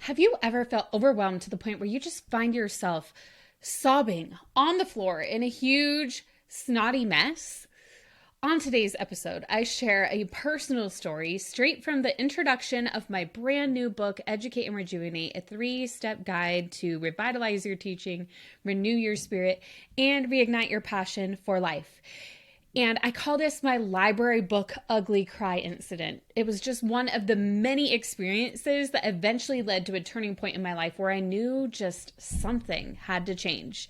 Have you ever felt overwhelmed to the point where you just find yourself sobbing on the floor in a huge, snotty mess? On today's episode, I share a personal story straight from the introduction of my brand new book, Educate and Rejuvenate, a 3-step guide to revitalize your teaching, renew your spirit, and reignite your passion for life. And I call this my library book ugly cry incident. It was just one of the many experiences that eventually led to a turning point in my life where I knew just something had to change.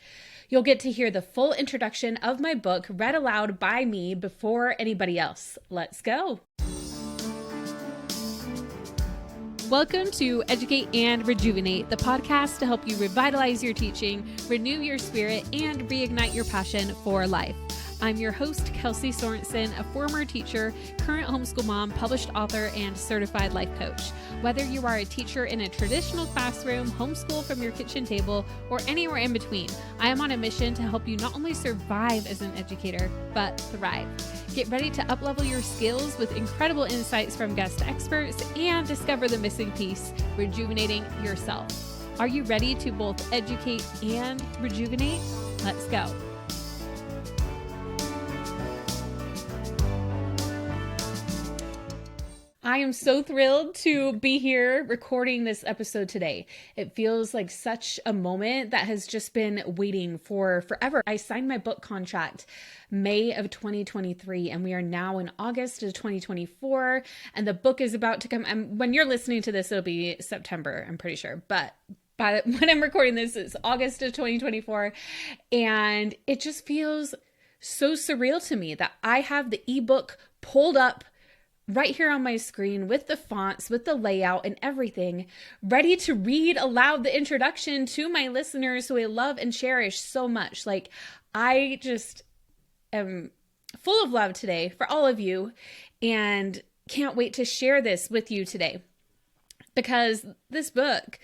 You'll get to hear the full introduction of my book read aloud by me before anybody else. Let's go. Welcome to Educate and Rejuvenate, the podcast to help you revitalize your teaching, renew your spirit, and reignite your passion for life. I'm your host, Kelsey Sorensen, a former teacher, current homeschool mom, published author, and certified life coach. Whether you are a teacher in a traditional classroom, homeschool from your kitchen table, or anywhere in between, I am on a mission to help you not only survive as an educator, but thrive. Get ready to uplevel your skills with incredible insights from guest experts and discover the missing piece, rejuvenating yourself. Are you ready to both educate and rejuvenate? Let's go. I am so thrilled to be here recording this episode today. It feels like such a moment that has just been waiting for forever. I signed my book contract May of 2023, and we are now in August of 2024, and the book is about to come. When you're listening to this, it'll be September, I'm pretty sure, but when I'm recording this, it's August of 2024, and it just feels so surreal to me that I have the ebook pulled up right here on my screen with the fonts, with the layout and everything, ready to read aloud the introduction to my listeners who I love and cherish so much. Like, I just am full of love today for all of you and can't wait to share this with you today, because this book,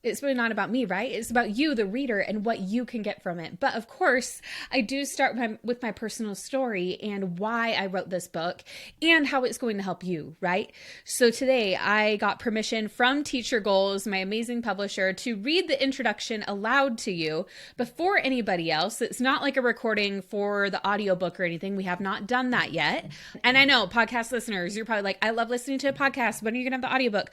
it's really not about me, right? It's about you, the reader, and what you can get from it. But of course, I do start with my personal story and why I wrote this book and how it's going to help you, right? So today I got permission from Teacher Goals, my amazing publisher, to read the introduction aloud to you before anybody else. It's not like a recording for the audiobook or anything. We have not done that yet. And I know podcast listeners, you're probably like, I love listening to a podcast. When are you going to have the audiobook?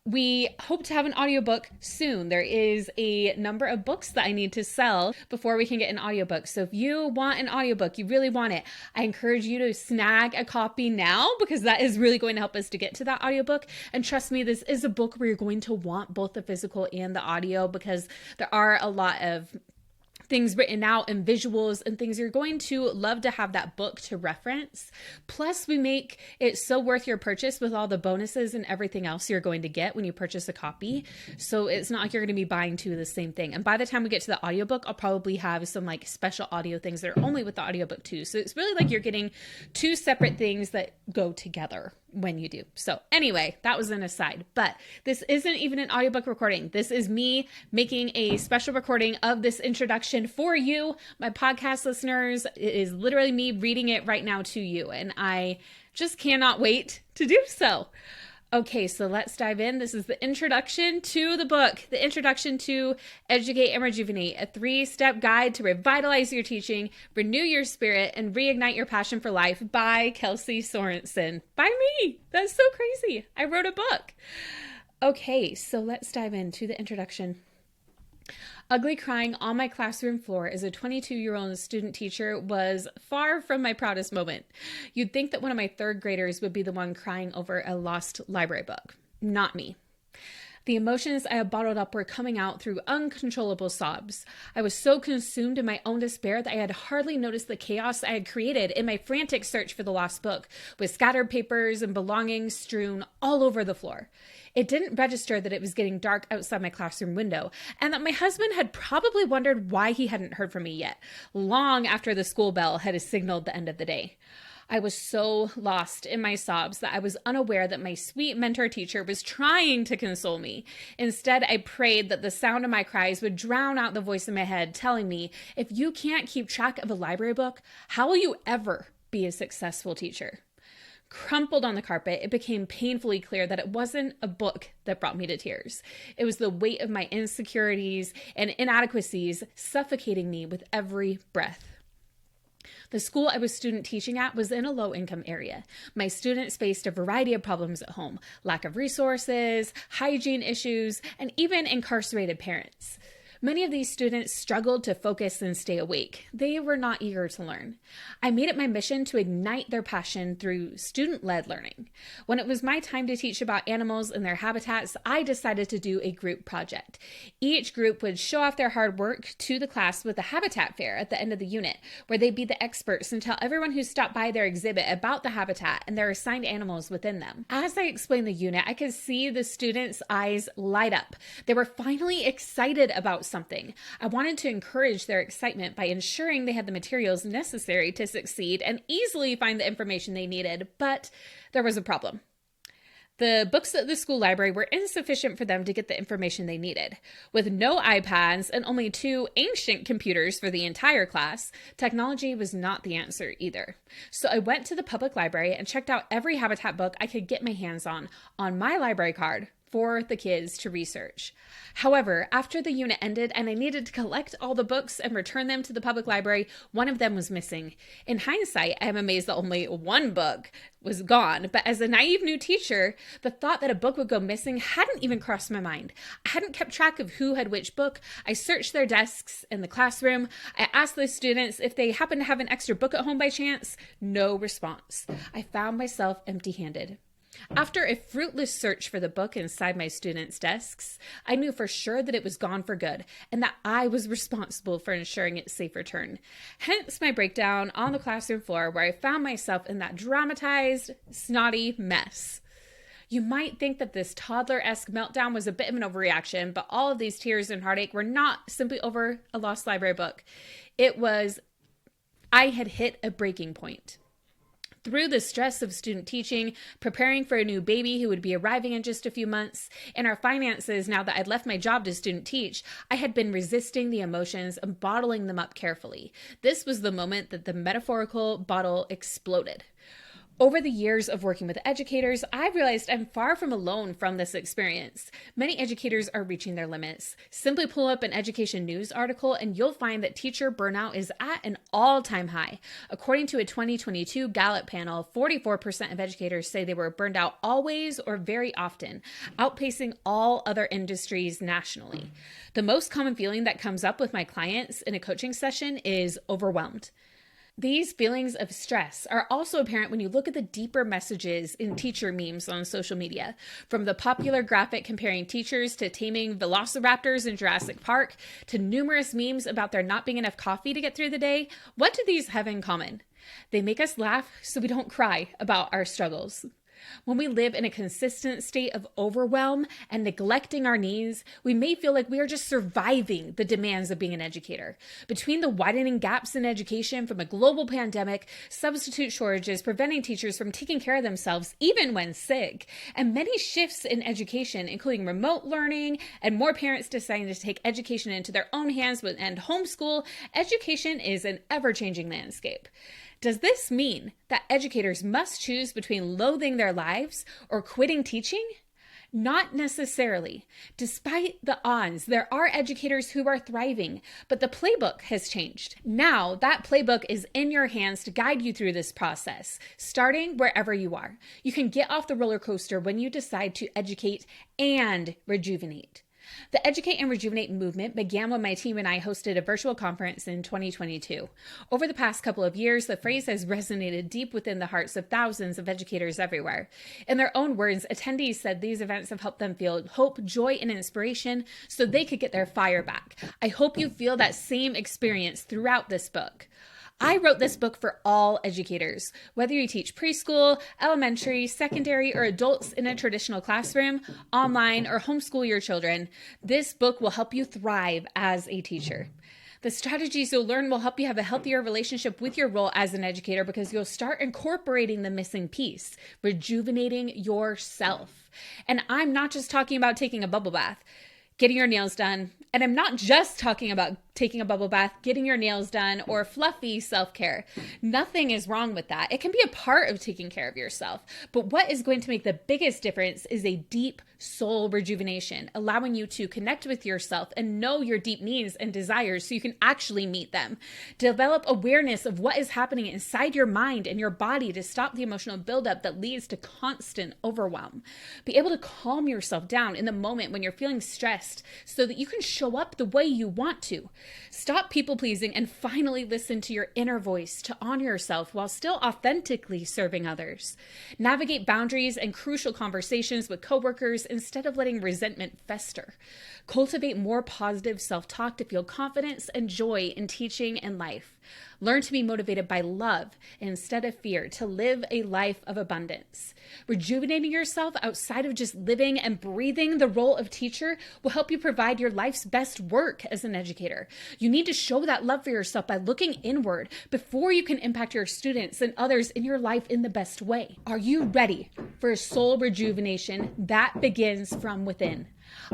We hope to have an audiobook soon. There is a number of books that I need to sell before we can get an audiobook. So if you want an audiobook, you really want it, I encourage you to snag a copy now, because that is really going to help us to get to that audiobook. And trust me, this is a book where you're going to want both the physical and the audio, because there are a lot of things written out and visuals and things you're going to love to have that book to reference. Plus, we make it so worth your purchase with all the bonuses and everything else you're going to get when you purchase a copy. So it's not like you're going to be buying two of the same thing. And by the time we get to the audiobook, I'll probably have some like special audio things that are only with the audiobook too. So it's really like you're getting two separate things that go together when you do. So anyway, that was an aside, but this isn't even an audiobook recording. This is me making a special recording of this introduction for you, my podcast listeners. It is literally me reading it right now to you, and I just cannot wait to do so. Okay, so let's dive in. This is the introduction to the book, the introduction to Educate and Rejuvenate, a 3-step guide to revitalize your teaching, renew your spirit, and reignite your passion for life by Kelsey Sorensen. By me. That's so crazy. I wrote a book. Okay, so let's dive into the introduction. Ugly crying on my classroom floor as a 22-year-old student teacher was far from my proudest moment. You'd think that one of my third graders would be the one crying over a lost library book. Not me. The emotions I had bottled up were coming out through uncontrollable sobs. I was so consumed in my own despair that I had hardly noticed the chaos I had created in my frantic search for the lost book, with scattered papers and belongings strewn all over the floor. It didn't register that it was getting dark outside my classroom window, and that my husband had probably wondered why he hadn't heard from me yet, long after the school bell had signaled the end of the day. I was so lost in my sobs that I was unaware that my sweet mentor teacher was trying to console me. Instead, I prayed that the sound of my cries would drown out the voice in my head telling me, if you can't keep track of a library book, how will you ever be a successful teacher? crumpled on the carpet, it became painfully clear that it wasn't a book that brought me to tears. It was the weight of my insecurities and inadequacies suffocating me with every breath. The school I was student teaching at was in a low-income area. My students faced a variety of problems at home: lack of resources, hygiene issues, and even incarcerated parents. Many of these students struggled to focus and stay awake. They were not eager to learn. I made it my mission to ignite their passion through student-led learning. When it was my time to teach about animals and their habitats, I decided to do a group project. Each group would show off their hard work to the class with a habitat fair at the end of the unit, where they'd be the experts and tell everyone who stopped by their exhibit about the habitat and their assigned animals within them. As I explained the unit, I could see the students' eyes light up. They were finally excited about something. I wanted to encourage their excitement by ensuring they had the materials necessary to succeed and easily find the information they needed, but there was a problem. The books at the school library were insufficient for them to get the information they needed. With no iPads and only 2 ancient computers for the entire class, technology was not the answer either. So I went to the public library and checked out every habitat book I could get my hands on my library card, for the kids to research. However, after the unit ended and I needed to collect all the books and return them to the public library, one of them was missing. In hindsight, I am amazed that only one book was gone, but as a naive new teacher, the thought that a book would go missing hadn't even crossed my mind. I hadn't kept track of who had which book. I searched their desks in the classroom. I asked the students if they happened to have an extra book at home by chance. No response. I found myself empty-handed. After a fruitless search for the book inside my students' desks, I knew for sure that it was gone for good and that I was responsible for ensuring its safe return. Hence my breakdown on the classroom floor, where I found myself in that dramatized, snotty mess. You might think that this toddler-esque meltdown was a bit of an overreaction, but all of these tears and heartache were not simply over a lost library book. I had hit a breaking point. Through the stress of student teaching, preparing for a new baby who would be arriving in just a few months, and our finances now that I'd left my job to student teach, I had been resisting the emotions and bottling them up carefully. This was the moment that the metaphorical bottle exploded. Over the years of working with educators, I've realized I'm far from alone from this experience. Many educators are reaching their limits. Simply pull up an education news article and you'll find that teacher burnout is at an all-time high. According to a 2022 Gallup panel, 44% of educators say they were burned out always or very often, outpacing all other industries nationally. The most common feeling that comes up with my clients in a coaching session is overwhelmed. These feelings of stress are also apparent when you look at the deeper messages in teacher memes on social media. From the popular graphic comparing teachers to taming velociraptors in Jurassic Park, to numerous memes about there not being enough coffee to get through the day, what do these have in common? They make us laugh so we don't cry about our struggles. When we live in a consistent state of overwhelm and neglecting our needs, we may feel like we are just surviving the demands of being an educator. Between the widening gaps in education from a global pandemic, substitute shortages preventing teachers from taking care of themselves even when sick, and many shifts in education, including remote learning and more parents deciding to take education into their own hands and homeschool, education is an ever-changing landscape. Does this mean that educators must choose between loathing their lives or quitting teaching? Not necessarily. Despite the odds, there are educators who are thriving, but the playbook has changed. Now, that playbook is in your hands to guide you through this process, starting wherever you are. You can get off the roller coaster when you decide to educate and rejuvenate. The Educate and Rejuvenate movement began when my team and I hosted a virtual conference in 2022. Over the past couple of years, the phrase has resonated deep within the hearts of thousands of educators everywhere. In their own words, attendees said these events have helped them feel hope, joy, and inspiration so they could get their fire back. I hope you feel that same experience throughout this book. I wrote this book for all educators. Whether you teach preschool, elementary, secondary, or adults in a traditional classroom, online, or homeschool your children, this book will help you thrive as a teacher. The strategies you'll learn will help you have a healthier relationship with your role as an educator because you'll start incorporating the missing piece, rejuvenating yourself. And I'm not just talking about taking a bubble bath, getting your nails done, and I'm not just talking about taking a bubble bath, getting your nails done, or fluffy self-care. Nothing is wrong with that. It can be a part of taking care of yourself. But what is going to make the biggest difference is a deep soul rejuvenation, allowing you to connect with yourself and know your deep needs and desires so you can actually meet them. Develop awareness of what is happening inside your mind and your body to stop the emotional buildup that leads to constant overwhelm. Be able to calm yourself down in the moment when you're feeling stressed so that you can show up the way you want to. Stop people pleasing and finally listen to your inner voice to honor yourself while still authentically serving others. Navigate boundaries and crucial conversations with coworkers instead of letting resentment fester. Cultivate more positive self-talk to feel confidence and joy in teaching and life. Learn to be motivated by love instead of fear to live a life of abundance. Rejuvenating yourself outside of just living and breathing the role of teacher will help you provide your life's best work as an educator. You need to show that love for yourself by looking inward before you can impact your students and others in your life in the best way. Are you ready for a soul rejuvenation that begins from within?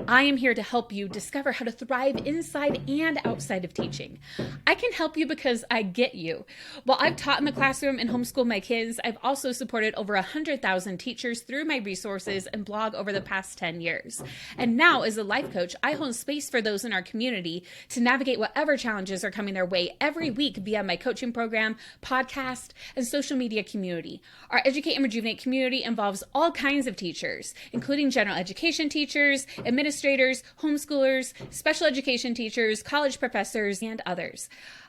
I am here to help you discover how to thrive inside and outside of teaching. I can help you because I get you. While I've taught in the classroom and homeschooled my kids, I've also supported over 100,000 teachers through my resources and blog over the past 10 years. And now, as a life coach, I hold space for those in our community to navigate whatever challenges are coming their way every week via my coaching program, podcast, and social media community. Our Educate and Rejuvenate community involves all kinds of teachers, including general education teachers, administrators, homeschoolers, special education teachers, college professors, and others.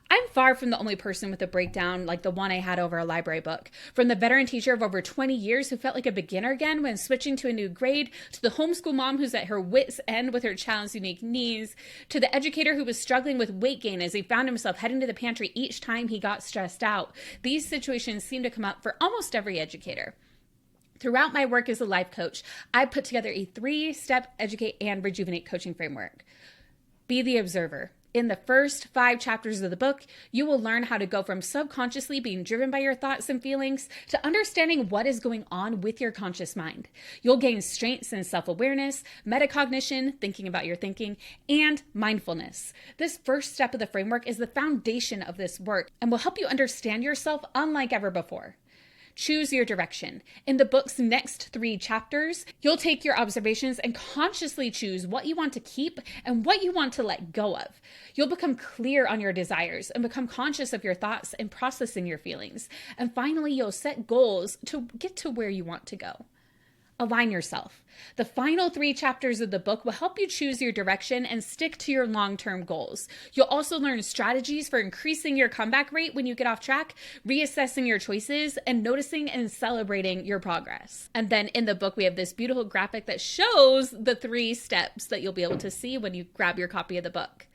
I'm far from the only person with a breakdown like the one I had over a library book. From the veteran teacher of over 20 years who felt like a beginner again when switching to a new grade, to the homeschool mom who's at her wit's end with her child's unique needs, to the educator who was struggling with weight gain as he found himself heading to the pantry each time he got stressed out. These situations seem to come up for almost every educator. Throughout my work as a life coach, I put together a 3-step educate and rejuvenate coaching framework. Be the observer. In the first 5 chapters of the book, you will learn how to go from subconsciously being driven by your thoughts and feelings to understanding what is going on with your conscious mind. You'll gain strengths in self-awareness, metacognition, thinking about your thinking, and mindfulness. This first step of the framework is the foundation of this work and will help you understand yourself unlike ever before. Choose your direction. In the book's next 3 chapters, you'll take your observations and consciously choose what you want to keep and what you want to let go of. You'll become clear on your desires and become conscious of your thoughts and processing your feelings. And finally, you'll set goals to get to where you want to go. Align yourself. The final 3 chapters of the book will help you choose your direction and stick to your long-term goals. You'll also learn strategies for increasing your comeback rate when you get off track, reassessing your choices, and noticing and celebrating your progress. And then in the book, we have this beautiful graphic that shows the 3 steps that you'll be able to see when you grab your copy of the book.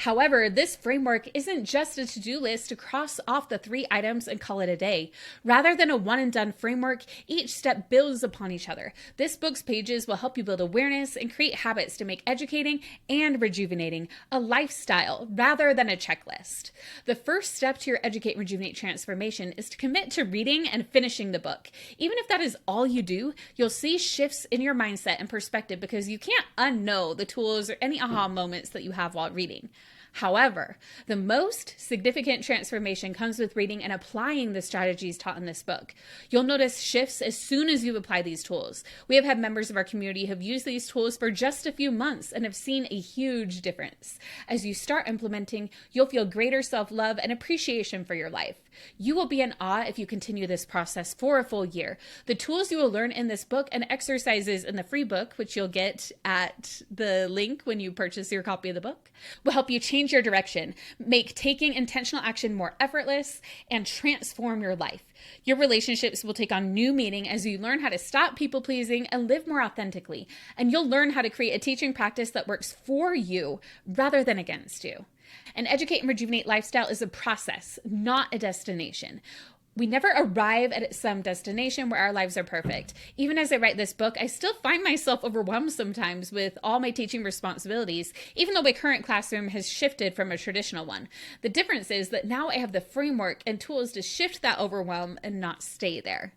However, this framework isn't just a to-do list to cross off the 3 items and call it a day. Rather than a one-and-done framework, each step builds upon each other. This book's pages will help you build awareness and create habits to make educating and rejuvenating a lifestyle rather than a checklist. The first step to your Educate and Rejuvenate transformation is to commit to reading and finishing the book. Even if that is all you do, you'll see shifts in your mindset and perspective because you can't unknow the tools or any aha moments that you have while reading. However, the most significant transformation comes with reading and applying the strategies taught in this book. You'll notice shifts as soon as you apply these tools. We have had members of our community who have used these tools for just a few months and have seen a huge difference. As you start implementing, you'll feel greater self-love and appreciation for your life. You will be in awe if you continue this process for a full year. The tools you will learn in this book and exercises in the free book, which you'll get at the link when you purchase your copy of the book, will help you change your direction, make taking intentional action more effortless, and transform your life. Your relationships will take on new meaning as you learn how to stop people pleasing and live more authentically. And you'll learn how to create a teaching practice that works for you rather than against you. An Educate and Rejuvenate lifestyle is a process, not a destination. We never arrive at some destination where our lives are perfect. Even as I write this book, I still find myself overwhelmed sometimes with all my teaching responsibilities, even though my current classroom has shifted from a traditional one. The difference is that now I have the framework and tools to shift that overwhelm and not stay there.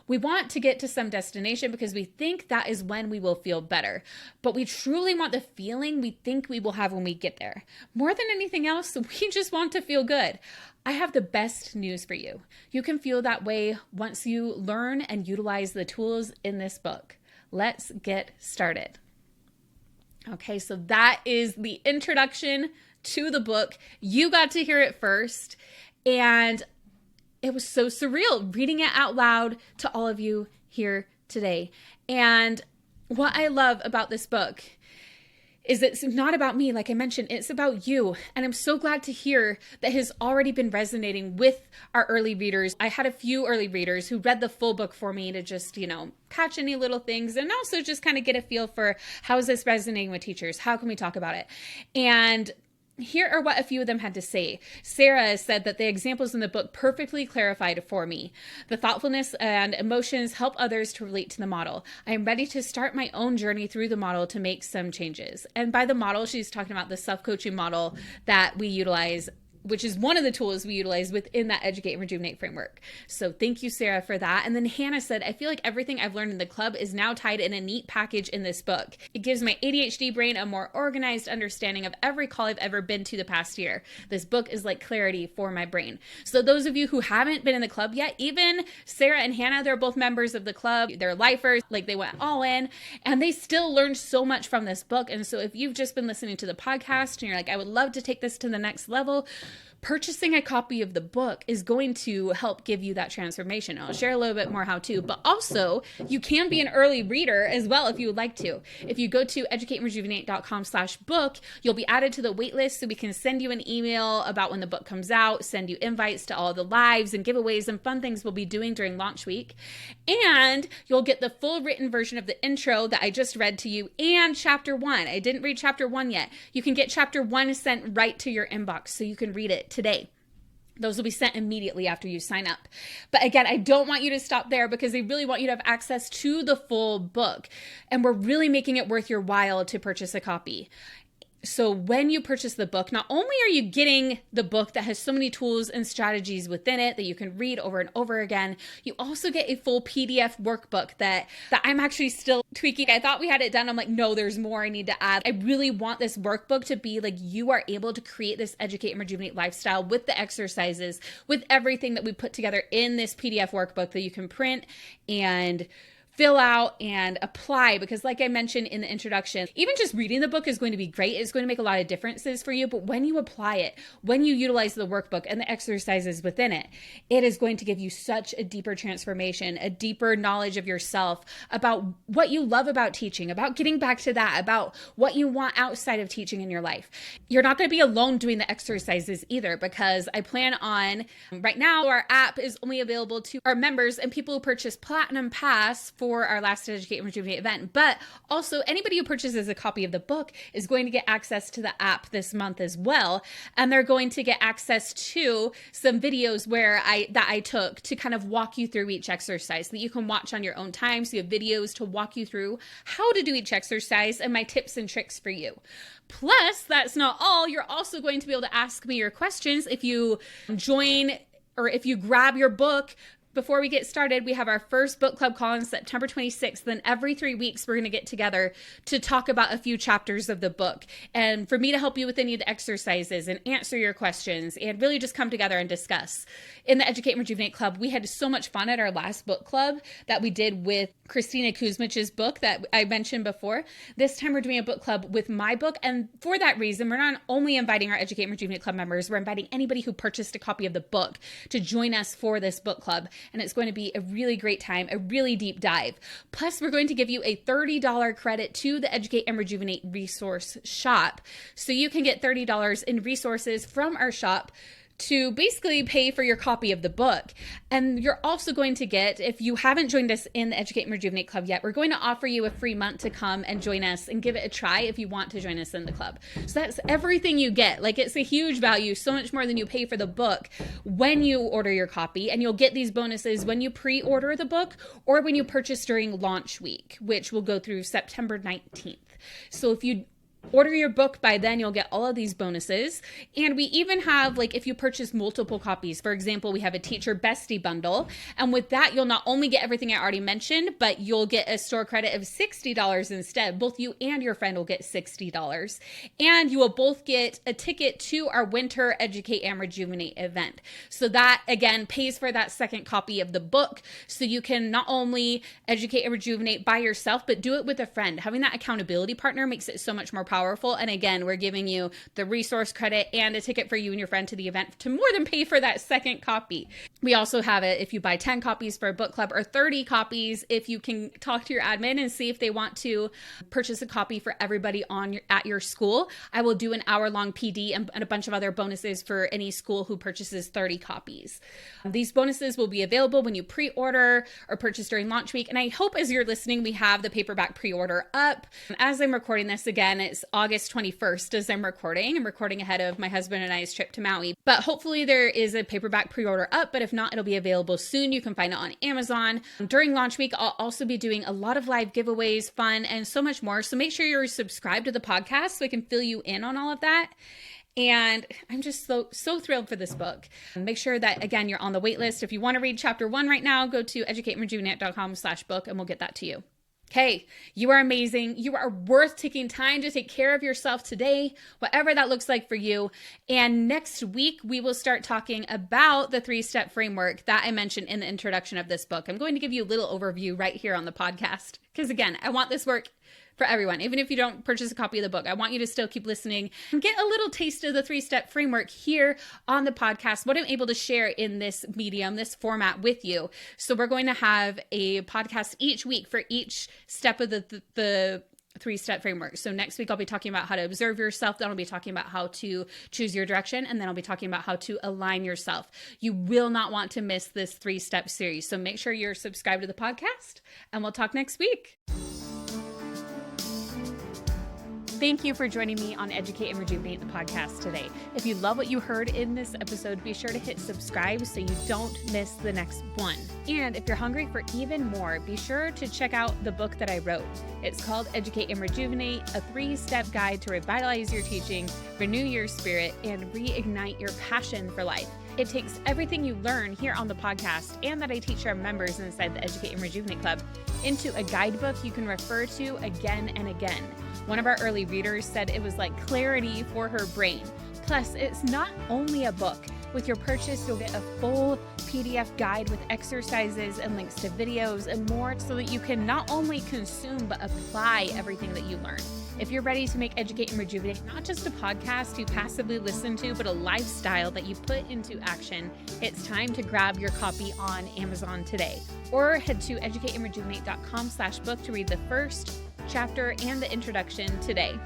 We want to get to some destination because we think that is when we will feel better. But we truly want the feeling we think we will have when we get there. More than anything else, we just want to feel good. I have the best news for you. You can feel that way once you learn and utilize the tools in this book. Let's get started. Okay, so that is the introduction to the book. You got to hear it first, and it was so surreal reading it out loud to all of you here today. And what I love about this book is it's not about me, like I mentioned, it's about you. And I'm so glad to hear that has already been resonating with our early readers. I had a few early readers who read the full book for me to just, catch any little things and also just kind of get a feel for how is this resonating with teachers? How can we talk about it? And here are what a few of them had to say. Sarah said that the examples in the book perfectly clarified for me. The thoughtfulness and emotions help others to relate to the model. I am ready to start my own journey through the model to make some changes. And by the model, she's talking about the self-coaching model that we utilize, which is one of the tools we utilize within that Educate and Rejuvenate framework. So thank you, Sarah, for that. And then Hannah said, I feel like everything I've learned in the club is now tied in a neat package in this book. It gives my ADHD brain a more organized understanding of every call I've ever been to the past year. This book is like clarity for my brain. So those of you who haven't been in the club yet, even Sarah and Hannah, they're both members of the club. They're lifers, like they went all in, and they still learned so much from this book. And so if you've just been listening to the podcast and you're like, I would love to take this to the next level, purchasing a copy of the book is going to help give you that transformation. I'll share a little bit more how to, but also you can be an early reader as well if you would like to. If you go to educateandrejuvenate.com/book, you'll be added to the wait list so we can send you an email about when the book comes out, send you invites to all the lives and giveaways and fun things we'll be doing during launch week. And you'll get the full written version of the intro that I just read to you and chapter 1. I didn't read chapter 1 yet. You can get chapter 1 sent right to your inbox so you can read it today. Those will be sent immediately after you sign up. But again, I don't want you to stop there because they really want you to have access to the full book. And we're really making it worth your while to purchase a copy. So when you purchase the book, not only are you getting the book that has so many tools and strategies within it that you can read over and over again, you also get a full PDF workbook that I'm actually still tweaking. I thought we had it done. I'm like, no, there's more I need to add. I really want this workbook to be like you are able to create this Educate and Rejuvenate lifestyle with the exercises, with everything that we put together in this PDF workbook that you can print and fill out and apply, because like I mentioned in the introduction, even just reading the book is going to be great. It's going to make a lot of differences for you. But when you apply it, when you utilize the workbook and the exercises within it, it is going to give you such a deeper transformation, a deeper knowledge of yourself about what you love about teaching, about getting back to that, about what you want outside of teaching in your life. You're not going to be alone doing the exercises either, because I plan on, right now, our app is only available to our members and people who purchase Platinum Pass for our last Educate and Rejuvenate event. But also anybody who purchases a copy of the book is going to get access to the app this month as well. And they're going to get access to some videos that I took to kind of walk you through each exercise that you can watch on your own time. So you have videos to walk you through how to do each exercise and my tips and tricks for you. Plus, that's not all. You're also going to be able to ask me your questions if you join or if you grab your book. Before we get started, we have our first book club call on September 26th. Then every 3 weeks, we're going to get together to talk about a few chapters of the book. And for me to help you with any of the exercises and answer your questions and really just come together and discuss. In the Educate and Rejuvenate Club, we had so much fun at our last book club that we did with Christina Kuzmich's book that I mentioned before. This time we're doing a book club with my book. And for that reason, we're not only inviting our Educate and Rejuvenate Club members, we're inviting anybody who purchased a copy of the book to join us for this book club. And it's going to be a really great time, a really deep dive. Plus, we're going to give you a $30 credit to the Educate and Rejuvenate resource shop. So you can get $30 in resources from our shop to basically pay for your copy of the book. And you're also going to get, if you haven't joined us in the Educate and Rejuvenate Club yet, we're going to offer you a free month to come and join us and give it a try if you want to join us in the club. So that's everything you get. Like, it's a huge value, so much more than you pay for the book when you order your copy. And you'll get these bonuses when you pre-order the book or when you purchase during launch week, which will go through September 19th. So if you Order your book by then, you'll get all of these bonuses. And we even have, like, if you purchase multiple copies, for example, we have a teacher bestie bundle. And with that, you'll not only get everything I already mentioned, but you'll get a store credit of $60 instead. Both you and your friend will get $60. And you will both get a ticket to our winter Educate and Rejuvenate event. So that, again, pays for that second copy of the book. So you can not only educate and rejuvenate by yourself, but do it with a friend. Having that accountability partner makes it so much more powerful. And again, we're giving you the resource credit and a ticket for you and your friend to the event to more than pay for that second copy. We also have it if you buy 10 copies for a book club, or 30 copies if you can talk to your admin and see if they want to purchase a copy for everybody at your school. I will do an hour-long PD and a bunch of other bonuses for any school who purchases 30 copies. These bonuses will be available when you pre-order or purchase during launch week. And I hope as you're listening, we have the paperback pre-order up. As I'm recording this, again, it's August 21st as I'm recording. I'm recording ahead of my husband and I's trip to Maui. But hopefully there is a paperback pre-order up, but if not, it'll be available soon. You can find it on Amazon. During launch week, I'll also be doing a lot of live giveaways, fun, and so much more. So make sure you're subscribed to the podcast so I can fill you in on all of that. And I'm just so thrilled for this book. Make sure that, again, you're on the wait list. If you want to read chapter 1 right now, go to educateandrejuvenate.com/book and we'll get that to you. Okay, you are amazing. You are worth taking time to take care of yourself today, whatever that looks like for you. And next week, we will start talking about the 3-step framework that I mentioned in the introduction of this book. I'm going to give you a little overview right here on the podcast because, again, I want this work for everyone. Even if you don't purchase a copy of the book, I want you to still keep listening and get a little taste of the 3-step framework here on the podcast, what I'm able to share in this medium, this format with you. So we're going to have a podcast each week for each step of the 3-step framework. So next week, I'll be talking about how to observe yourself. Then I'll be talking about how to choose your direction. And then I'll be talking about how to align yourself. You will not want to miss this 3-step series. So make sure you're subscribed to the podcast and we'll talk next week. Thank you for joining me on Educate and Rejuvenate, the podcast today. If you love what you heard in this episode, be sure to hit subscribe so you don't miss the next one. And if you're hungry for even more, be sure to check out the book that I wrote. It's called Educate and Rejuvenate, a 3-step guide to revitalize your teaching, renew your spirit, and reignite your passion for life. It takes everything you learn here on the podcast and that I teach our members inside the Educate and Rejuvenate Club into a guidebook you can refer to again and again. One of our early readers said it was like clarity for her brain. Plus, it's not only a book. With your purchase, you'll get a full PDF guide with exercises and links to videos and more so that you can not only consume but apply everything that you learn. If you're ready to make Educate and Rejuvenate not just a podcast you passively listen to, but a lifestyle that you put into action, it's time to grab your copy on Amazon today. Or head to educateandrejuvenate.com/book to read the first chapter and the introduction today.